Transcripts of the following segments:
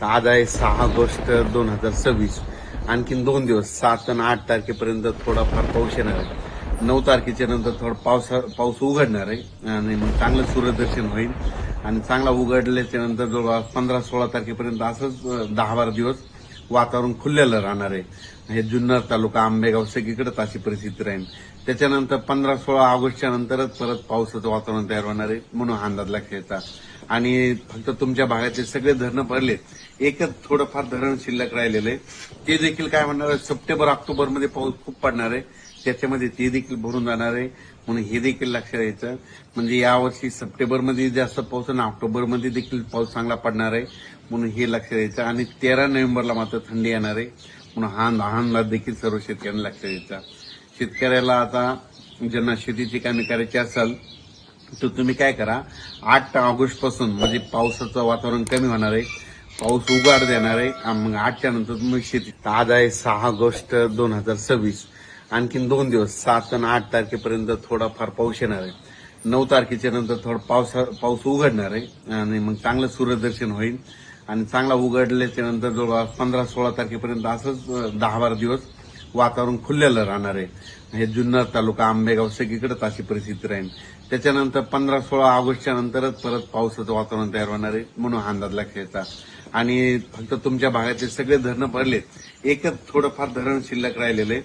आज आहे 6 ऑगस्ट 2026. आणखीन 2 दिवस 7 आणि 8 तारखेपर्यंत थोडाफार पाऊस येणार आहे. 9 तारखेच्या नंतर थोडा पाऊस उघडणार आहे आणि मग चांगलं सूर्यदर्शन होईल आणि चांगला उघडल्याच्या नंतर जवळपास 15-16 तारखेपर्यंत असंच 10-12 दिवस वातावरण खुललेलं राहणार आहे. हे जुन्नर तालुका आंबेगाव सगळीकडेच अशी परिस्थिती राहील. त्याच्यानंतर 15-16 ऑगस्टच्या नंतरच परत पावसाचं वातावरण तयार होणार आहे, म्हणून हा अंदाज लक्षात. आणि फक्त तुमच्या भागाचे सगळे धरणं भरले, एकच थोडंफार धरण शिल्लक राहिलेलं आहे. ते देखील काय म्हणणार आहे, सप्टेंबर-ऑक्टोबरमध्ये पाऊस खूप पडणार आहे, त्याच्यामध्ये ते देखील भरून जाणार आहे. म्हणून हे देखील लक्षात घ्यायचं. म्हणजे यावर्षी सप्टेंबरमध्ये जास्त पाऊस आणि ऑक्टोबरमध्ये देखील पाऊस चांगला पडणार आहे, म्हणून हे लक्षात घ्यायचं. आणि 13 नोव्हेंबरला मात्र थंडी येणार आहे, म्हणून हा अंदाज देखील सर्व शेतकऱ्यांना लक्षात घ्यायचा. शेतकऱ्याला आता ज्यांना शेतीची कामे करायची असेल तर तुम्ही काय करा, 8 ऑगस्ट पासून म्हणजे पावसाचं वातावरण कमी होणार आहे, पाऊस उघाड देणार आहे. मग 8च्या नंतर तुम्ही शेती. आज आहे 6 ऑगस्ट 2026. आणखीन 2 दिवस 7 आणि 8 तारखेपर्यंत थोडाफार पाऊस येणार आहे. 9 तारखेच्या नंतर थोडा पाऊस उघडणार आहे आणि मग चांगलं सूर्यदर्शन होईल आणि चांगला उघडल्याच्या नंतर जवळपास 15-16 तारखेपर्यंत असंच 10-12 दिवस वातावरण खुललेलं राहणार आहे. हे जुन्नर तालुका आंबेगाव सगळीकडेच अशी परिस्थिती राहील. त्याच्यानंतर 15-16 ऑगस्टच्या नंतरच परत पावसाचं वातावरण तयार होणार आहे, म्हणून हा अंदाज लक्षात. आणि फक्त तुमच्या भागाचे सगळे धरणं भरले, एकच थोडंफार धरण शिल्लक राहिलेलं आहे.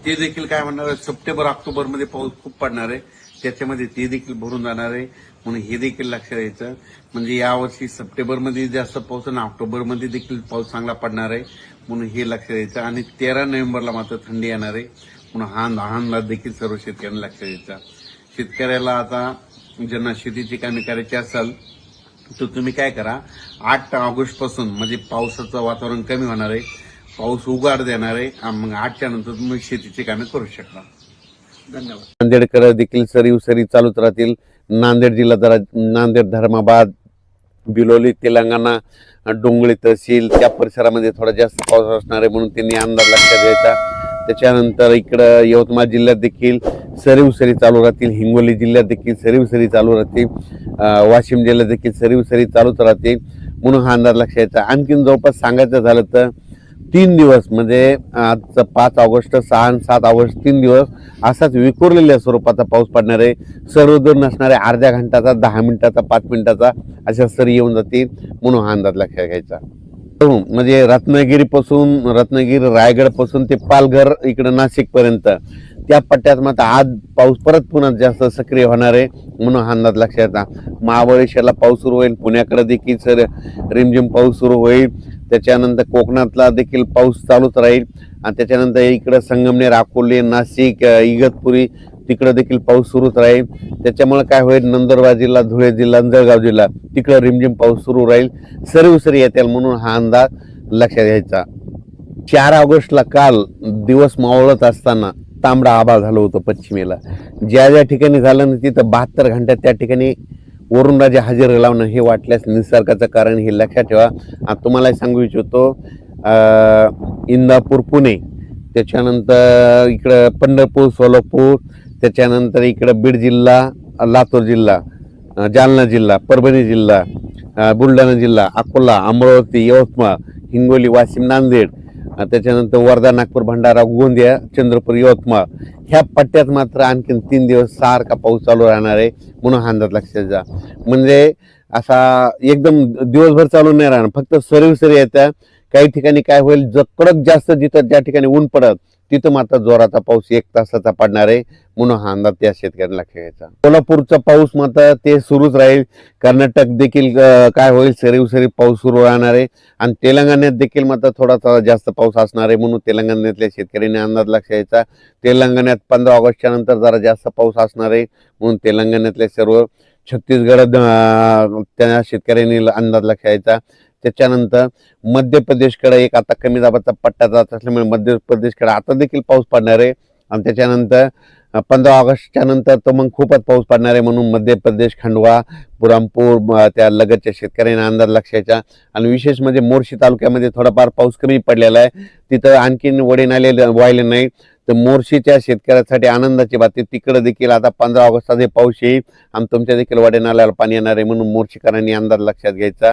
ते देखील काय म्हणणार आहे, सप्टेंबर-ऑक्टोबरमध्ये पाऊस खूप पडणार आहे, त्याच्यामध्ये ते देखील भरून जाणार आहे, म्हणून हे देखील लक्षात घ्यायचं. म्हणजे यावर्षी सप्टेंबरमध्ये जास्त पाऊस आणि ऑक्टोबरमध्ये देखील पाऊस चांगला पडणार आहे, म्हणून हे लक्षात घ्यायचं. आणि 13 नोव्हेंबरला मात्र थंडी येणार आहे, म्हणून हा अंदाज देखील सर्व शेतकऱ्यांना लक्षात घ्यायचा. शेतकऱ्याला आता ज्यांना शेतीची कामे करायची असेल तर तुम्ही काय करा, 8 ऑगस्ट पासून म्हणजे पावसाचं वातावरण कमी होणार आहे, पाऊस उघाड देणार आहे. मग 8च्या नंतर तुम्ही शेतीची कामे करू शकता. धन्यवाद. नांदेडकर देखील सरी चालूच राहतील. नांदेड जिल्हा नांदेड, धर्माबाद, बिलोली, तेलंगणा, डोंगळी तहसील त्या परिसरामध्ये थोडा जास्त पाऊस असणार आहे, म्हणून त्यांनी अंदाज लक्षात घ्यायचा. त्याच्यानंतर इकडं यवतमाळ जिल्ह्यात देखील सरी चालू राहतील. हिंगोली जिल्ह्यात देखील सरी चालू राहतील. वाशिम जिल्ह्यात देखील सरी चालूच राहतील, म्हणून हा अंदाज लक्षात घ्यायचा. आणखीन जवळपास सांगायचं झालं तर 3 दिवस म्हणजे आजचं 5 ऑगस्ट, 6 आणि 7 ऑगस्ट 3 दिवस असाच विखुरलेल्या स्वरूपाचा पाऊस पडणार आहे. सर्वदूर नसणारे अर्ध्या घंटाचा, 10 मिनिटाचा, 5 मिनिटाचा अशा सरी येऊन जातील, म्हणून हा अंदाज लक्षात घ्यायचा. म्हणजे रत्नागिरी रायगड पासून ते पालघर इकडं नाशिक पर्यंत त्या पट्ट्यात मात्र आज पाऊस परत पुन्हा जास्त सक्रिय होणार आहे, म्हणून हा अंदाज लक्षात येता. महाबळेश्वरला पाऊस सुरू होईल, पुण्याकडे देखील रिमझिम पाऊस सुरू होईल. त्याच्यानंतर कोकणातला देखील पाऊस चालूच राहील आणि त्याच्यानंतर इकडं संगमनेर, अकोले, नाशिक, इगतपुरी तिकडं देखील पाऊस सुरूच राहील. त्याच्यामुळे काय होईल, नंदुरबार जिल्हा, धुळे जिल्हा, जळगाव जिल्हा तिकडं रिमझिम पाऊस सुरू राहील, सरी येतील, म्हणून हा अंदाज लक्षात घ्यायचा. 4 ऑगस्टला काल दिवस मावळत असताना तांबडा आभाळ झालं होतं पश्चिमेला. ज्या ठिकाणी झालं ना तिथं 72 घंट्यात त्या ठिकाणी वरुणराजे हजेरी लावणं हे वाटल्यास निसर्गाचं कारण हे लक्षात ठेवा. आता तुम्हाला सांगू इच्छितो, इंदापूर, पुणे, त्याच्यानंतर इकडं पंढरपूर, सोलापूर, त्याच्यानंतर इकडं बीड जिल्हा, लातूर जिल्हा, जालना जिल्हा, परभणी जिल्हा, बुलढाणा जिल्हा, अकोला, अमरावती, यवतमाळ, हिंगोली, वाशिम, नांदेड, त्याच्यानंतर वर्धा, नागपूर, भंडारा, गोंदिया, चंद्रपूर, यवतमाळ ह्या पट्ट्यात मात्र आणखीन 3 दिवस सारखा पाऊस चालू राहणार आहे, म्हणून हा अंदाज लक्षात जा. म्हणजे असा एकदम दिवसभर चालू नाही राहणार, फक्त सरी येत्या. काही ठिकाणी काय होईल, कडक जास्त जिथं ज्या ठिकाणी ऊन पडत तिथं मात्र जोराचा पाऊस 1 तासाचा पडणार आहे, म्हणून हा अंदाज त्या शेतकऱ्यांना लक्षात घ्यायचा. कोल्हापूरचा पाऊस मात्र ते सुरूच राहील. कर्नाटक देखील काय होईल, सरी पाऊस सुरू राहणार आहे आणि तेलंगणात देखील मात्र थोडासा जास्त पाऊस असणार आहे, म्हणून तेलंगणातल्या शेतकऱ्यांनी अंदाज लक्षात घ्यायचा. तेलंगणात 15 ऑगस्टच्या नंतर जरा जास्त पाऊस असणार आहे, म्हणून तेलंगणातल्या सर्व छत्तीसगड त्या शेतकऱ्यांनी अंदाज लक्षात घ्यायचा. त्याच्यानंतर मध्य प्रदेशकडे एक आता कमी दाबाचा पट्टा जात असल्यामुळे मध्य प्रदेशकडे आता देखील पाऊस पडणार आहे आणि त्याच्यानंतर 15 ऑगस्टच्या नंतर तर मग खूपच पाऊस पडणार आहे, म्हणून मध्य प्रदेश, खंडवा, बुरहानपूर त्या लगतच्या शेतकऱ्यांना अंदाज लक्षायचा. आणि विशेष म्हणजे मोर्शी तालुक्यामध्ये थोडाफार पाऊस कमी पडलेला आहे, तिथं आणखीन वडे नाले वाहिले नाही, तर मोर्शीच्या शेतकऱ्यासाठी आनंदाची बातमी. तिकडे देखील आता 15 ऑगस्टचा पाऊस येईल आणि तुमच्या देखील वडे नाल्याला पाणी येणार आहे, म्हणून मोर्शीकरांनी अंदाज लक्षात घ्यायचा.